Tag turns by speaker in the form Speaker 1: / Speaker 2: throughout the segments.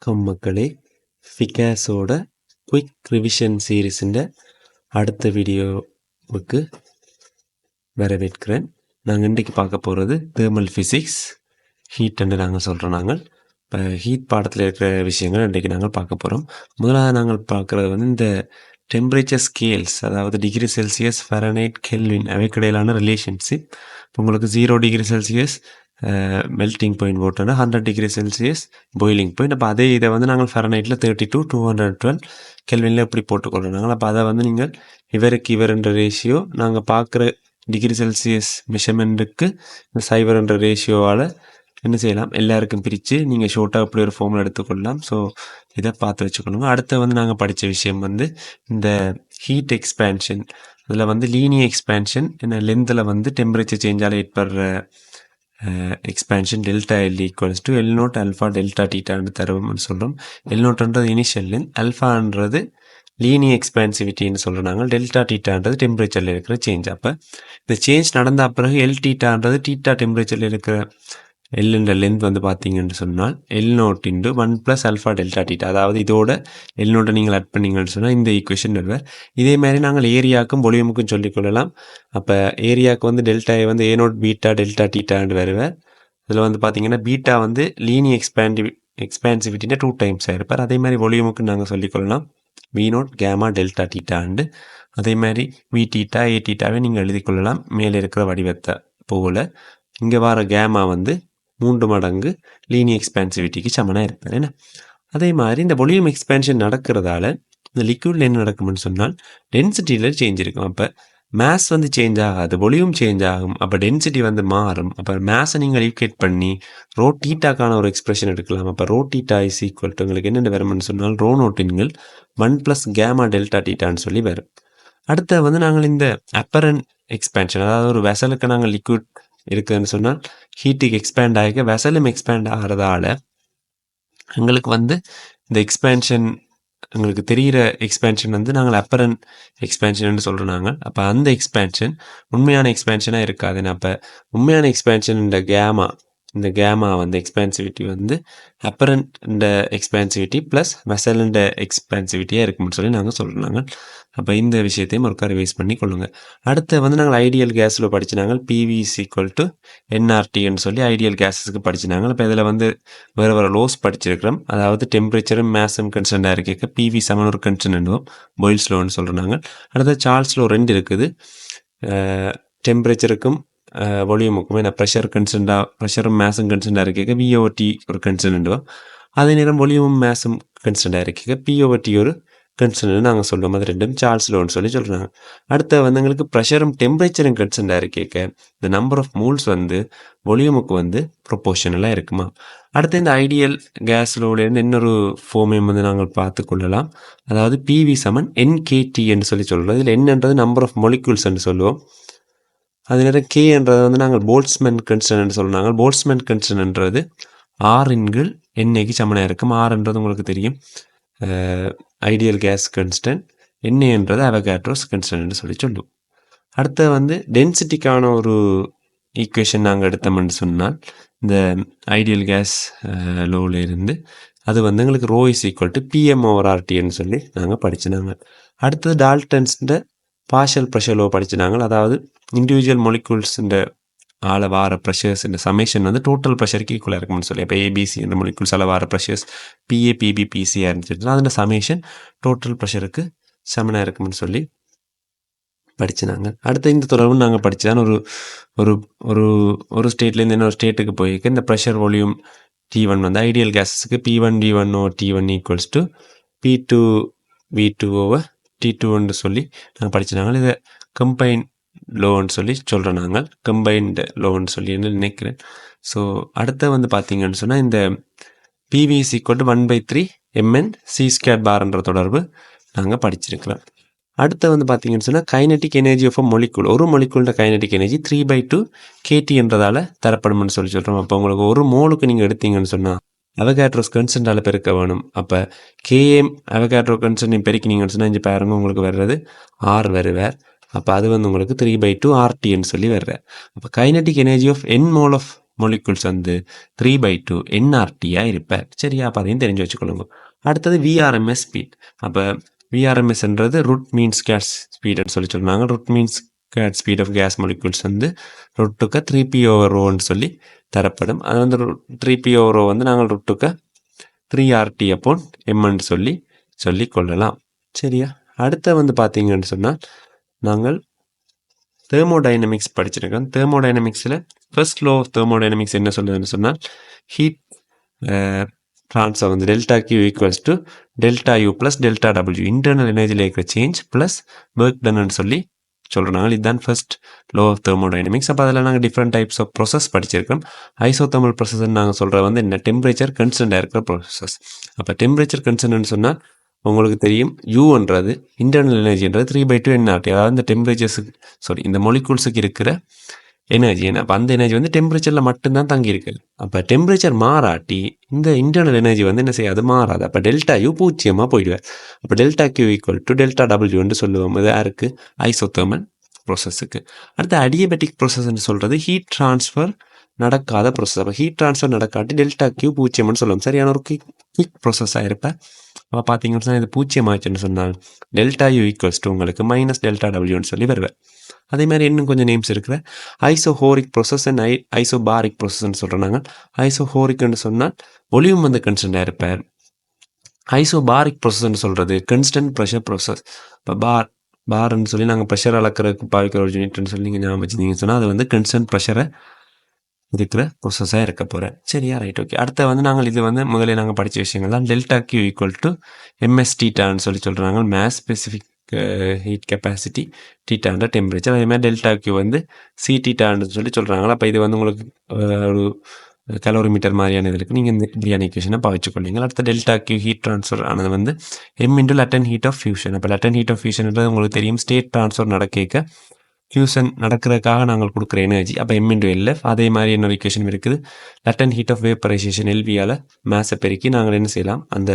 Speaker 1: வணக்கம் மக்களே, ஃபிகாஸோட quick revision சீரீஸின் அடுத்த வீடியோவுக்கு வரவேற்கிறேன். நாங்கள் இன்றைக்கு பார்க்க போகிறது தேர்மல் ஃபிசிக்ஸ் ஹீட்ன்னு நாங்கள் சொல்கிறோம். இப்போ ஹீட் பாடத்தில் இருக்கிற விஷயங்கள் இன்றைக்கு நாங்கள் பார்க்க போகிறோம். முதலாவது நாங்கள் பார்க்குறது இந்த டெம்பரேச்சர் ஸ்கேல்ஸ், அதாவது டிகிரி செல்சியஸ், ஃபெரனைட், கெல்வின் அவைக்கிடையிலான ரிலேஷன்ஷிப். உங்களுக்கு 0 டிகிரி செல்சியஸ் மெல்ட்டிங் பாயிண்ட் போட்டோன்னா 100 டிகிரி செல்சியஸ் பாயிலிங் பாயிண்ட். அப்போ அதே இதை நாங்கள் ஃபெரனைட்டில் 32 212 கெல்வினில் எப்படி போட்டுக்கொள்கிறோம் நாங்கள். அப்போ அதை நீங்கள் இவருன்ற ரேஷியோ நாங்கள் பார்க்குற டிகிரி செல்சியஸ் மெஷர்மெண்ட்டுக்கு இந்த 0 ரேஷியோவால் என்ன செய்யலாம், எல்லாருக்கும் பிரித்து நீங்கள் ஷோர்ட்டாக இப்படி ஒரு ஃபார்மில் எடுத்துக்கொள்ளலாம். ஸோ இதை பார்த்து வச்சுக்கொள்ளுங்க. அடுத்து நாங்கள் படித்த விஷயம் இந்த ஹீட் எக்ஸ்பேன்ஷன். அதில் லீனியர் எக்ஸ்பேன்ஷன் என்ன லென்த்தில் டெம்பரேச்சர் சேஞ்சால் ஏற்படுற expansion delta l equals to l naught alpha delta டீட்டான்னு தருவோம்னு சொல்கிறோம். எல் நோட்ன்றது இனிஷியல் லென்த், அல்ஃபான்றது லீனியர் எக்ஸ்பேன்சிவிட்டின்னு சொல்கிறாங்க, டெல்டா டீட்டான்றது டெம்பரேச்சரில் இருக்கிற சேஞ்ச். அப்போ இந்த சேஞ்ச் நடந்த பிறகு எல் டீட்டான்றது டீட்டா டெம்பரேச்சரில் இருக்கிற எல்லுன்ற லென்த் பார்த்தீங்கன்னு சொன்னால் L naught into 1 + alpha delta theta. அதாவது இதோட எல் நோட்டை நீங்கள் ஆட் பண்ணிங்கன்னு சொன்னால் இந்த ஈக்குவேஷன் வருவார். இதே மாதிரி நாங்கள் ஏரியாவுக்கும் வால்யூமுக்கும் சொல்லிக்கொள்ளலாம். அப்போ ஏரியாவுக்கு டெல்டாயை ஏ நோட் பீட்டா டெல்டா டீட்டான்னு வருவார். இதில் பார்த்தீங்கன்னா பீட்டா லீனியர் எக்ஸ்பேன்சிவிட்டினா 2 டைம்ஸ் ஆயிருப்பார். அதே மாதிரி வால்யூமுக்கு நாங்கள் சொல்லிக்கொள்ளலாம் வி நோட் கேமா டெல்டா டீட்டாண்டு. அதே மாதிரி வி டீட்டா ஏ டீட்டாவே நீங்கள் எழுதி கொள்ளலாம் மேலே இருக்கிற வடிவத்தை போல். இங்கே வர கேமா 3 மடங்கு லீனியர் எக்ஸ்பேன்சிவிட்டிக்கு சமனாக இருப்பார். ஏன்னா அதே மாதிரி இந்த வால்யூம் எக்ஸ்பேன்ஷன் நடக்கிறதால இந்த லிக்விடில் என்ன நடக்கும்னு சொன்னால் டென்சிட்டியில் சேஞ்ச் இருக்கும். அப்போ மேஸ் சேஞ்ச் ஆகாது, வால்யூம் சேஞ்ச் ஆகும். அப்போ டென்சிட்டி மாறும். அப்போ மேஸை நீங்கள் ஈக்குவேட் பண்ணி ரோ டீட்டாக்கான ஒரு எக்ஸ்பிரஷன் எடுக்கலாம். அப்போ rho theta is equal to உங்களுக்கு என்னென்ன வரும்னு சொன்னால் ரோ நோட்டின்கள் 1 + கேமா டெல்டா டீட்டான்னு சொல்லி வரும். அடுத்த நாங்கள் இந்த அப்பரண்ட் எக்ஸ்பேன்ஷன், அதாவது ஒரு வெசலுக்கு நாங்கள் லிக்விட் இருக்குதுன்னு சொன்னால் ஹீட்டுக்கு எக்ஸ்பேண்ட் ஆகிக்க வெசலும் எக்ஸ்பேண்ட் ஆகிறதால எங்களுக்கு இந்த எக்ஸ்பேன்ஷன் எங்களுக்கு தெரிகிற எக்ஸ்பேன்ஷன் நாங்கள் அப்பரண்ட் எக்ஸ்பேன்ஷன் சொல்கிறோம் நாங்கள். அப்போ அந்த எக்ஸ்பேன்ஷன் உண்மையான எக்ஸ்பேன்ஷனாக இருக்காதுன்னு. அப்போ உண்மையான எக்ஸ்பேன்ஷன் இந்த கேமா எக்ஸ்பேன்சிவிட்டி அப்பரண்ட் இந்த எக்ஸ்பேன்சிவிட்டி ப்ளஸ் வெசல் எக்ஸ்பேன்சிவிட்டியாக இருக்கும்னு சொல்லி நாங்கள் சொல்கிறாங்க. அப்போ இந்த விஷயத்தையும் ஒருக்கா ரிவைஸ் பண்ணி கொள்ளுங்கள். அடுத்து நாங்கள் ஐடியல் கேஸில் படிச்சினாங்க பிவி இஸ் ஈக்குவல் டு என்ஆர்டின்னு சொல்லி ஐடியல் கேஸஸுக்கு படிச்சினாங்க. இப்போ இதில் வேறு லோஸ் படிச்சிருக்கிறோம். அதாவது டெம்பரேச்சரும் மேஸும் கன்ஸ்டன்டாக இருக்க பிவி சமன் ஒரு கன்ஸ்டன்ட் பாயில்ஸ் லோன்னு சொல்கிறாங்க. அடுத்து சார்ல்ஸ் லோ 2 இருக்குது, டெம்பரேச்சருக்கும் வால்யூமுக்கும். ஏன்னா ப்ரெஷரும் மேஸும் கன்ஸ்டன்டாக இருக்க விஓடி ஒரு கன்ஸ்டன்ட். அதே நேரம் வால்யூமும் மேஸும் கன்ஸ்டன்டாக இருக்க பிஓடி ஒரு கன்ஸ்டன்ட் நாங்கள் சொல்லுவோம். அது ரெண்டும் சார்ல்ஸ் லோன்னு சொல்லி சொல்கிறாங்க. அடுத்த எங்களுக்கு ப்ரெஷரும் டெம்பரேச்சரும் கன்ஸ்டன்டாக இருக்க இந்த நம்பர் ஆஃப் மூல்ஸ் வால்யூமுக்கு ப்ரொபோர்ஷனலாக இருக்குமா. அடுத்து இந்த ஐடியல் கேஸ் லோலேருந்து இன்னொரு ஃபோமையும் நாங்கள் பார்த்து கொள்ளலாம். அதாவது பிவி சமன் என்கேடின்னு சொல்லி சொல்கிறோம். இதில் என்னன்றது நம்பர் ஆஃப் மொலிக்யூல்ஸ்ன்னு சொல்லுவோம். அது நேரம் கேன்றது நாங்கள் போல்ட்ஸ்மேன் கன்ஸ்டன்ட் சொல்கிறாங்க. போல்ட்ஸ்மேன் கன்ஸ்டன்ட்ன்றது R/N எண்ணெய்க்கு சமனாக இருக்கும். Rன்றது உங்களுக்கு தெரியும் ஐடியல் கேஸ் கன்ஸ்டன்ட், என்ஏன்றது அவகாட்ரோஸ் கன்ஸ்டன்ட்னு சொல்லி சொல்லுவோம். அடுத்த டென்சிட்டிக்கான ஒரு ஈக்குவேஷன் நாங்கள் எடுத்தோம்னு சொன்னால் இந்த ஐடியல் கேஸ் லோவில் இருந்து அது எங்களுக்கு ரோ இஸ் ஈக்குவல் டு PM/RTன்னு சொல்லி நாங்கள் படிச்சினாங்க. அடுத்தது டால்டன்ஸ்ட பார்ஷியல் ப்ரெஷர் லோ படிச்சினாங்க. அதாவது இண்டிவிஜுவல் மொலிக்யூல்ஸுன்ற ஆள வார ப்ரெஷர்ஸ் இந்த சமேஷன் டோட்டல் ப்ரெஷருக்கு ஈக்குவலாக இருக்கும்னு சொல்லி. இப்போ ஏபிசி என்ற மொலிக்யூல்ஸ் ஆள வார ப்ரெஷர்ஸ் PA PB PCயாக இருந்துச்சுன்னா அதில் சமேஷன் டோட்டல் ப்ரெஷருக்கு சமனாக இருக்கும்னு சொல்லி படிச்சுனாங்க. அடுத்த இந்த தொடர்பு நாங்கள் படிச்சுதான் ஒரு ஒரு ஒரு ஒரு ஸ்டேட்லேருந்து இன்னொரு ஸ்டேட்டுக்கு போயிருக்க இந்த ப்ரெஷர் வால்யூம் T1 ஐடியல் கேஸஸுக்கு P1 V1 over T1 equals to P2 V2 over T2ன்னு சொல்லி நாங்கள் படிச்சுனாங்க. இதை கம்பைன் லோன்னு சொல்லி சொல்கிறோம். நாங்கள் கம்பைன்டு லோன்னு சொல்லி நினைக்கிறேன். ஸோ அடுத்த பார்த்தீங்கன்னு சொன்னால் இந்த PV is equal to 1/3 mn c²/ன்ற தொடர்பு நாங்கள் படிச்சிருக்கிறோம். அடுத்த பார்த்தீங்கன்னு சொன்னால் kinetic energy of a molecule, ஒரு மொலிக்யூல்ட கைனட்டிக் எனர்ஜி 3/2 kT என்றதால் தரப்படும்னு சொல்லி சொல்கிறோம். அப்போ உங்களுக்கு ஒரு மோலுக்கு நீங்கள் எடுத்தீங்கன்னு சொன்னால் அவகாட்ரோஸ் கன்ஸ்டன்டால் பெருக்க வேணும். அப்போ KM அவகாட்ரோ கன்ஸ்டன்ட் பெருக்கினீங்கன்னு சொன்னால் இங்கே பாருங்க உங்களுக்கு வர்றது R வருவார். அப்போ அது உங்களுக்கு 3/2 RTன்னு சொல்லி வர்ற. அப்போ kinetic energy of n mole of molecules வந்து 3/2 என்ஆர்டியாக இருப்பார். சரியா? அப்போ அதையும் தெரிஞ்சு வச்சுக்கொள்ளுங்க. அடுத்தது விஆர்எம்எஸ் ஸ்பீட். அப்போ விஆர்எம்எஸ்ன்றது ரூட் மீன்ஸ் கேஸ் ஸ்பீடுன்னு சொல்லி சொன்னாங்க. ரூட் மீன்ஸ் கேட் ஸ்பீட் ஆஃப் கேஸ் மொலிகுல்ஸ் வந்து ரூட்டுக்கு 3p/ρன்னு சொல்லி தரப்படும். அது வந்து 3p/ρ வந்து நாங்கள் ரூட்டுக்கு 3RT/m சொல்லி கொள்ளலாம். சரியா? அடுத்த வந்து பார்த்தீங்கன்னு சொன்னால் நாங்கள் தெர்மோடைனமிக்ஸ் படிச்சிருக்கோம். தெர்மோடைனமிக்ஸில் ஃபர்ஸ்ட் லோ ஆஃப் தெர்மோடைனமிக்ஸ் என்ன சொல்லுதுன்னு சொன்னால் ஹீட் ட்ரான்ஸ்ஃபர் வந்து delta q equals to delta u plus delta டபிள்யூ இன்டர்னல் எனர்ஜியில் இருக்கிற சேஞ்ச் ப்ளஸ் ஒர்க் டன்னு சொல்லி சொல்கிறாங்க. இதுதான் ஃபர்ஸ்ட் லோ ஆஃப் தெர்மோடைனமிக்ஸ். அப்போ அதில் நாங்கள் டிஃப்ரெண்ட் டைப்ஸ் ஆஃப் ப்ராசஸ் படிச்சிருக்கோம். ஐசோதெர்மல் ப்ராசஸ்ன்னு நாங்கள் சொல்கிறது வந்து என்ன, டெம்பரேச்சர் கன்ஸ்டன்டாக இருக்கிற ப்ராசஸ். அப்போ டெம்பரேச்சர் கன்ஸ்டன்ட்னு சொன்னால் உங்களுக்கு தெரியும் யூன்றது இன்டர்னல் எனர்ஜின்றது 3/2 என்ஆர்டி. அதாவது இந்த டெம்பரேச்சர்ஸுக்கு இந்த மொலிகூல்ஸுக்கு இருக்கிற எனர்ஜி. அப்போ அந்த எனர்ஜி வந்து டெம்பரேச்சரில் மட்டும்தான் தங்கி இருக்குது. அப்போ டெம்பரேச்சர் மாறாட்டி இந்த இன்டர்னல் எனர்ஜி வந்து என்ன செய்யாது, மாறாது. அப்போ டெல்டா யூ பூஜ்ஜியமாக போயிடுவார். அப்போ delta q equal to delta டபிள்யூன்னு சொல்லுவோம். இது யாருக்கு? ஐசோதெர்மல் ப்ராசஸுக்கு. அடுத்து அடியபெட்டிக் ப்ராசஸ்ன்னு சொல்கிறது ஹீட் ட்ரான்ஸ்ஃபர் நடக்காத ப்ராசஸ். அப்போ ஹீட் ட்ரான்ஸ்ஃபர் நடக்காட்டி டெல்டா கியூ பூஜ்ஜியம்னு சொல்லுவோம். சரியான ஒரு குயிக் ப்ராசஸாக இருப்பேன். அப்போ பார்த்தீங்கன்னு சொன்னால் இது பூஜ்ஜியம் ஆச்சுன்னு சொன்னால் டெல்டா யூ ஈக்குவல்ஸ் டு உங்களுக்கு மைனஸ் டெல்டா டபிள்யூன்னு சொல்லி வருவேன். அதே மாதிரி இன்னும் கொஞ்சம் நேம்ஸ் இருக்கிற ஐசோஹோரிக் ப்ராசஸ் அண்ட் ஐசோபாரிக் ப்ராசஸ்ன்னு சொல்கிறாங்க. ஐசோஹோரிக்னு சொன்னால் ஒலியும் வந்து கன்ஸ்டன்டாக இருப்பார். ஐசோபாரிக் ப்ராசஸ்ன்னு சொல்கிறது கன்ஸ்டன்ட் ப்ரெஷர் ப்ராசஸ். இப்போ பார்ன்னு சொல்லி நாங்கள் ப்ரெஷர் அளக்கிறதுக்கு பாவிக்கிற ஒரு யூனிட்னு சொல்லி நீங்கள் ஞாபகம் வச்சுருந்தீங்கன்னு சொன்னால் அது வந்து கன்ஸ்டன்ட் ப்ரெஷரை இருக்கிற ப்ராசஸாக இருக்க போகிறேன். சரியா? Right, okay. அடுத்த வந்து நாங்கள் இது வந்து முதலே நாங்கள் படித்த விஷயங்கள் தான். Delta q equal to ms டீட்டான்னு சொல்லி சொல்கிறாங்க. மேஸ் ஸ்பெசிஃபிக் ஹீட் கெப்பாசிட்டி டீட்டான்ற டெம்பரேச்சர். அதே மாதிரி டெல்டா கியூ வந்து சி டீட்டான்னு சொல்லி சொல்கிறாங்களா. அப்போ இது வந்து உங்களுக்கு ஒரு கலோரிமீட்டர் மாதிரியான இது இருக்குது. நீங்கள் இந்த இப்படியான ஈக்குவேஷனை பாவிச்சுக்கொள்ளுங்கள். அடுத்த டெல்டா கியூ ஹீட் ட்ரான்ஸ்ஃபர் ஆனது வந்து m into latent heat of fusion. அப்போ லட்டன் ஹீட் ஆஃப் ஃபியூஷன்ன்றது உங்களுக்கு தெரியும் ஸ்டேட் ட்ரான்ஸ்ஃபர் நடக்க ஃபியூஷன் நடக்கிறதுக்காக நாங்கள் கொடுக்குற எனர்ஜி. அப்போ எம் இன்டு எல்எஃப். அதே மாதிரி இன்னொரு ஈக்குவேஷன் இருக்குது லட்டன் ஹீட் ஆஃப் வேப்பரைசேஷன் எல்வியால் மேஸை பெருக்கி நாங்கள் என்ன செய்யலாம், அந்த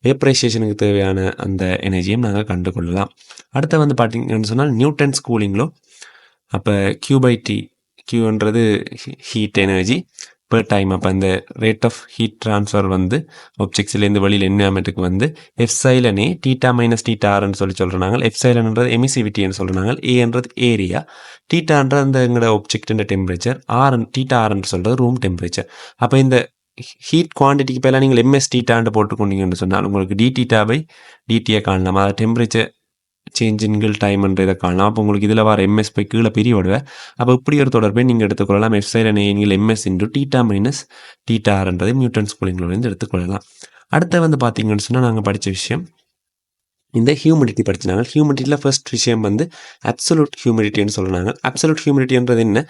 Speaker 1: வேப்பரைசேஷனுக்கு தேவையான அந்த எனர்ஜியும் நாங்கள் கண்டுகொள்ளலாம். அடுத்த வந்து பார்த்தீங்கன்னு சொன்னால் நியூட்டன்ஸ் கூலிங்லோ. அப்போ கியூ/டி, கியூன்றது ஹீட் எனர்ஜி பெர் டைம். அப்போ அந்த ரேட் ஆஃப் ஹீட் ட்ரான்ஸ்ஃபர் வந்து ஆப்ஜெக்ட்ஸ்லேருந்து வெளியில் என்விரான்மெண்ட்டுக்கு வந்து எஃப்சைலனே டீட்டா மைனஸ் டீட்டா ஆர்ன்னு சொல்லி சொல்கிறாங்க. எஃப்சைலன்றது எமிசிவிட்டின்னு சொல்கிறாங்க. ஏன்றது ஏரியா, டீட்டான்ற அந்த எங்களோட ஆப்ஜெக்டின் டெம்பரேச்சர், டீட்டா ஆர்ன்னு சொல்கிறது ரூம் டெம்பரேச்சர். அப்போ இந்த ஹீட் குவான்டிட்டிக்கு பேரெல்லாம் நீங்கள் எம்எஸ் டீட்டான்னு போட்டுக்கொண்டீங்கன்னு சொன்னால் உங்களுக்கு டி/டியை காணலாம். அதாவது டெம்பரேச்சர் சேஞ்சின்கள் டைம்ன்ற இதை காணலாம். அப்போ உங்களுக்கு இதில் வர எம்எஸ் போய் கீழே பிரிவிடுவேன். அப்போ இப்படி ஒரு தொடர்பை நீங்கள் எடுத்துக்கொள்ளலாம். எஃப்சைலன் நீங்கள் ms into theta minus theta ஆர்ன்றதை நியூட்டன்ஸ் கூலிங்லேருந்து எடுத்துக்கொள்ளலாம். அடுத்த வந்து பார்த்தீங்கன்னு சொன்னால் நாங்கள் படித்த விஷயம் இந்த ஹியூமிடிட்டி படிச்சினாங்க. ஹியூமிடிட்டியில் ஃபர்ஸ்ட் விஷயம் வந்து அப்சல்யூட் ஹியூமிடிட்டின்னு சொல்கிறாங்க. அப்சல்யூட் ஹியூமிடிட்டின்றது என்ன,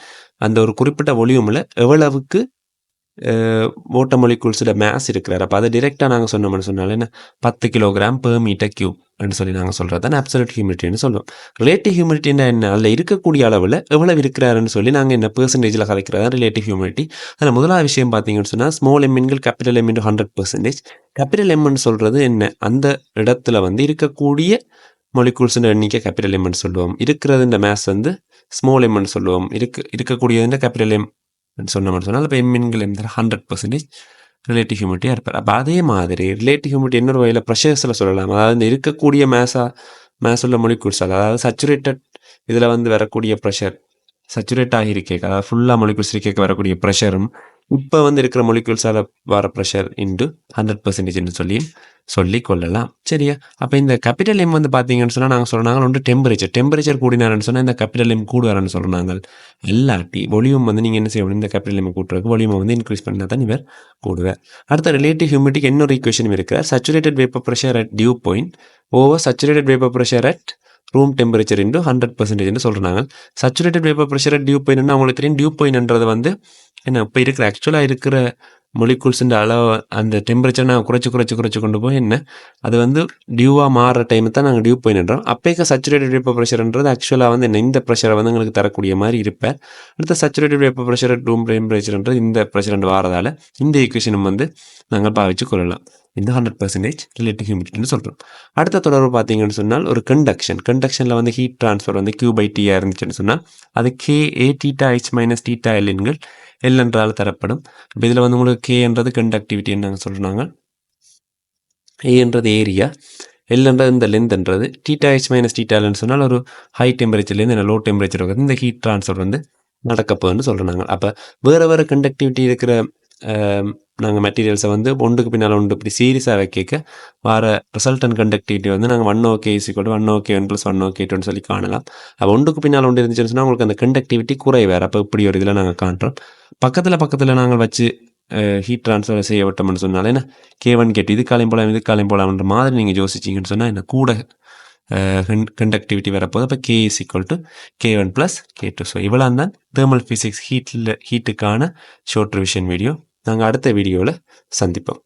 Speaker 1: அந்த ஒரு குறிப்பிட்ட வால்யூமில் எவ்வளவுக்கு வாட்டர் மாலிக்யூல்ஸோட மேஸ் இருக்கிறார். அப்போ அதை டிரெக்டாக நாங்கள் சொன்னோம்னு சொன்னாலும் என்ன 10 கிலோகிராம் பெர் மீட்டர் கியூப் அப்படின்னு சொல்லி நாங்கள் சொல்கிறது தான் அப்சல்யூட் ஹியூமிடிட்டின்னு சொல்லுவோம். ரிலேட்டிவ் ஹியூமிடிட்டின்னா என்ன, அதில் இருக்கக்கூடிய அளவில் எவ்வளவு இருக்கிறாருன்னு சொல்லி நாங்கள் என்ன பெர்சன்டேஜில் கலைக்கிறதா ரிலேட்டிவ் ஹியூமிடிட்டி. அதில் முதலாவது விஷயம் பார்த்தீங்கன்னு சொன்னால் ஸ்மால் எம்மின்கள் கேபிட்டல் எம் இன்டு 100%. கேபிட்டல் எம்னு சொல்கிறது என்ன, அந்த இடத்துல வந்து இருக்கக்கூடிய மாலிக்யூல்ஸுன்ற எண்ணிக்கை கேபிட்டல் எம்னு சொல்லுவோம். இருக்கிறதுன்ற மேஸ் வந்து ஸ்மால் எம்னு சொல்லுவோம். இருக்கக்கூடியதுன்ற கேபிட்டல் எம் சொன்னோம்னு சொன்னால் இப்போ எம்மின்கள் எம் 100% ரிலேட்டிவ் ஹியூமிடிட்டியாக இருப்பார். அப்போ அதே மாதிரி ரிலேட்டிவ் ஹியூமிடிட்டி இன்னொரு வகையில் ப்ரெஷர்ஸில் சொல்லலாம். அதாவது இந்த இருக்கக்கூடிய மேஸ் உள்ள மொலிக்யூல்ஸ், அதாவது சச்சுரேட்டட் இதில் வந்து வரக்கூடிய ப்ரெஷர், சச்சுரேட் ஆகியிருக்கேன், அதாவது ஃபுல்லாக மொலிக்யூல்ஸ் இருக்கேக்க வரக்கூடிய ப்ரெஷரும் இப்போ வந்து இருக்கிற மொலிக்யூல்ஸால் வர ப்ரெஷர் இன்டு 100% சொல்லி கொள்ளலாம். சரியா? அப்போ இந்த கேபிட்டல் எம் வந்து பார்த்தீங்கன்னு சொன்னால் நாங்கள் சொல்கிறாங்க ஒன்று டெம்பரேச்சர் கூடினாருன்னு சொன்னால் இந்த கேபிட்டல் எம் கூடுவாரன்னு சொல்கிறாங்க. எல்லாட்டி வால்யூம் வந்து நீங்கள் என்ன செய்யணும், இந்த கேபிட்டல் எம் கூட்டுறதுக்கு வால்யூமை வந்து இன்க்ரீஸ் பண்ணால் தான் இவர் கூடுவார். அடுத்த ரிலேட்டிவ் ஹியூமிடிட்டிக்கு இன்னொரு ஈக்குவேஷன் இருக்கிறார். Saturated vapour pressure at dew point over saturated vapour pressure at room temperature into 100% சொல்கிறாங்க. Saturated vapour pressure at dew point அவங்களுக்கு தெரியும். டியூ பாயிண்ட்ன்றது வந்து என்ன, இப்போ இருக்கிற ஆக்சுவலாக இருக்கிற மொலிகூல்ஸுன்ற அளவு அந்த டெம்பரேச்சர் நாங்கள் குறைச்சி கொண்டு போய் என்ன அது வந்து டியூவாக மாறுற டைமு தான் நாங்கள் டியூ பாயிண்ட்ன்றோம். அப்போக்க சச்சுரேட்டட் வேப்பர் ப்ரெஷர்ன்றது ஆக்சுவலாக வந்து என்ன இந்த ப்ரெஷரை வந்து எங்களுக்கு தரக்கூடிய மாதிரி இருப்பேன். அடுத்த சச்சுரேட்டட் வேப்பர் ப்ரெஷர் ரூம் டெம்பரேச்சர்ன்றது இந்த ப்ரெஷர் வாரதால் இந்த ஈக்குவேஷனும் வந்து நாங்கள் பாவிச்சு கொள்ளலாம். இந்த 100% ரிலேட்டிவ் ஹியூமிடிட்டின்னு சொல்கிறோம். அடுத்த தொடர்பு பார்த்தீங்கன்னு சொன்னால் ஒரு கண்டக்ஷனில் வந்து ஹீட் ட்ரான்ஸ்ஃபர் வந்து Q/T இருந்துச்சுன்னு சொன்னால் அது KA θH - θL என்கள் எல் என்றால் தரப்படும். இப்போ இதில் வந்து உங்களுக்கு கே என்றது கண்டக்டிவிட்டின்னு நாங்கள் சொல்கிறாங்க. ஏ என்றது ஏரியா, எல் என்றது இந்த லென்த்ன்றது, டீட்டா ஹெச் மைனஸ் டீட்டாலன்னு சொன்னால் ஒரு ஹை டெம்பரேச்சர்லேருந்து லோ டெம்பரேச்சர் வந்து இந்த ஹீட் ட்ரான்ஸ்ஃபர் வந்து நடக்கப்போகுதுன்னு சொல்கிறாங்க. அப்போ வேறு வேறு கண்டக்டிவிட்டி இருக்கிற நாங்கள் மெட்டீரியல்ஸை வந்து ஒன்றுக்கு பின்னால் ஒன்று இப்படி சீரியஸாக வைக்க வர ரிசல்டன் கண்டக்டிவிட்டி வந்து நாங்கள் 1 ஓகே = 1 ஓகே 1 + 1 ஓகே 2 சொல்லி காணலாம். அப்போ ஒன்றுக்கு பின்னால் ஒன்று இருந்துச்சுன்னு சொன்னால் உங்களுக்கு அந்த கண்டக்டிவிட்டி குறைவார். அப்போ இப்படி ஒரு இதில் நாங்கள் காண்றோம். பக்கத்தில் நாங்கள் வச்சு ஹீட் ட்ரான்ஸ்ஃபர் செய்ய விட்டோம்னு சொன்னாலே என்ன K1 K2 இதுக்காலையும் போலாம்ன்ற மாதிரி நீங்கள் யோசிச்சிங்கன்னு சொன்னால் என்ன கூட கண்டக்டிவிட்டி வரப்போகுது. அப்போ K = K1 + K2. ஸோ இவ்வளோ தான் தெர்மல் ஃபிசிக்ஸ் ஹீட்டுக்கான ஷார்ட் ரிவிஷன் வீடியோ. நாங்கள் அடுத்த வீடியோவில் சந்திப்போம்.